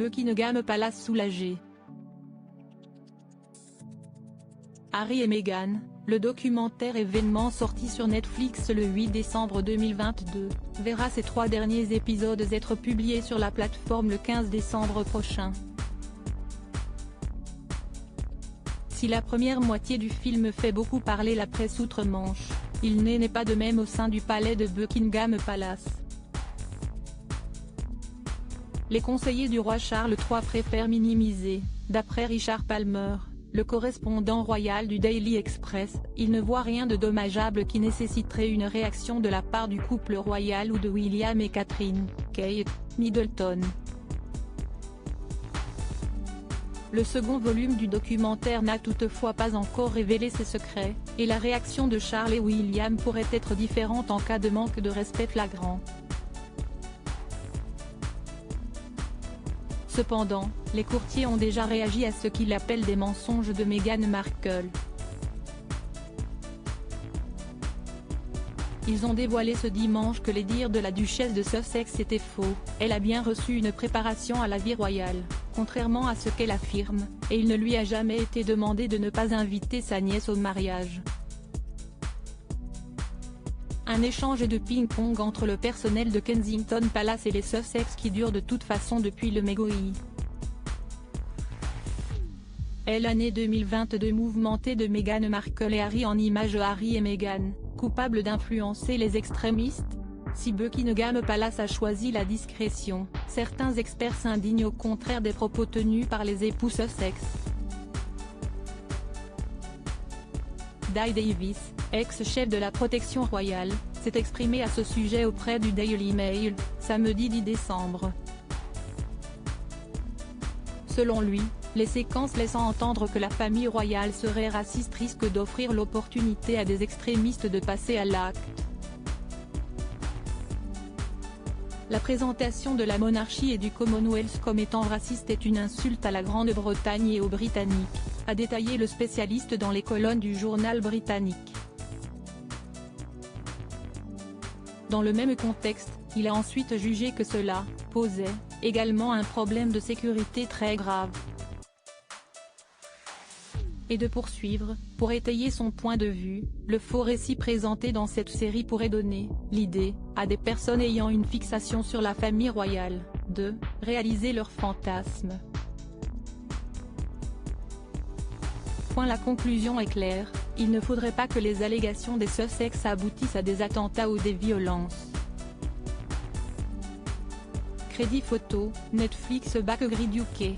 Buckingham Palace soulagé. Harry et Meghan, le documentaire événement sorti sur Netflix le 8 décembre 2022, verra ses 3 derniers épisodes être publiés sur la plateforme le 15 décembre prochain. Si la première moitié du film fait beaucoup parler la presse outre-Manche, il n'est pas de même au sein du palais de Buckingham Palace. Les conseillers du roi Charles III préfèrent minimiser, d'après Richard Palmer, le correspondant royal du Daily Express, il ne voit rien de dommageable qui nécessiterait une réaction de la part du couple royal ou de William et Catherine, Kate Middleton. Le second volume du documentaire n'a toutefois pas encore révélé ses secrets, et la réaction de Charles et William pourrait être différente en cas de manque de respect flagrant. Cependant, les courtiers ont déjà réagi à ce qu'ils appellent des mensonges de Meghan Markle. Ils ont dévoilé ce dimanche que les dires de la duchesse de Sussex étaient faux, elle a bien reçu une préparation à la vie royale, contrairement à ce qu'elle affirme, et il ne lui a jamais été demandé de ne pas inviter sa nièce au mariage. Un échange de ping-pong entre le personnel de Kensington Palace et les Sussex qui dure de toute façon depuis le Megoi. L'année 2022 mouvementée de Meghan Markle et Harry en image Harry et Meghan, coupables d'influencer les extrémistes. Si Buckingham Palace a choisi la discrétion, certains experts s'indignent au contraire des propos tenus par les époux Sussex. Di Davis, ex-chef de la protection royale, s'est exprimé à ce sujet auprès du Daily Mail, samedi 10 décembre. Selon lui, les séquences laissant entendre que la famille royale serait raciste risquent d'offrir l'opportunité à des extrémistes de passer à l'acte. La présentation de la monarchie et du Commonwealth comme étant raciste est une insulte à la Grande-Bretagne et aux Britanniques, a détaillé le spécialiste dans les colonnes du journal britannique. Dans le même contexte, il a ensuite jugé que cela posait également un problème de sécurité très grave. Et de poursuivre, pour étayer son point de vue, le faux récit présenté dans cette série pourrait donner l'idée, à des personnes ayant une fixation sur la famille royale, de réaliser leurs fantasmes. La conclusion est claire, il ne faudrait pas que les allégations des Sussex aboutissent à des attentats ou des violences. Crédit photo, Netflix Backgrid UK.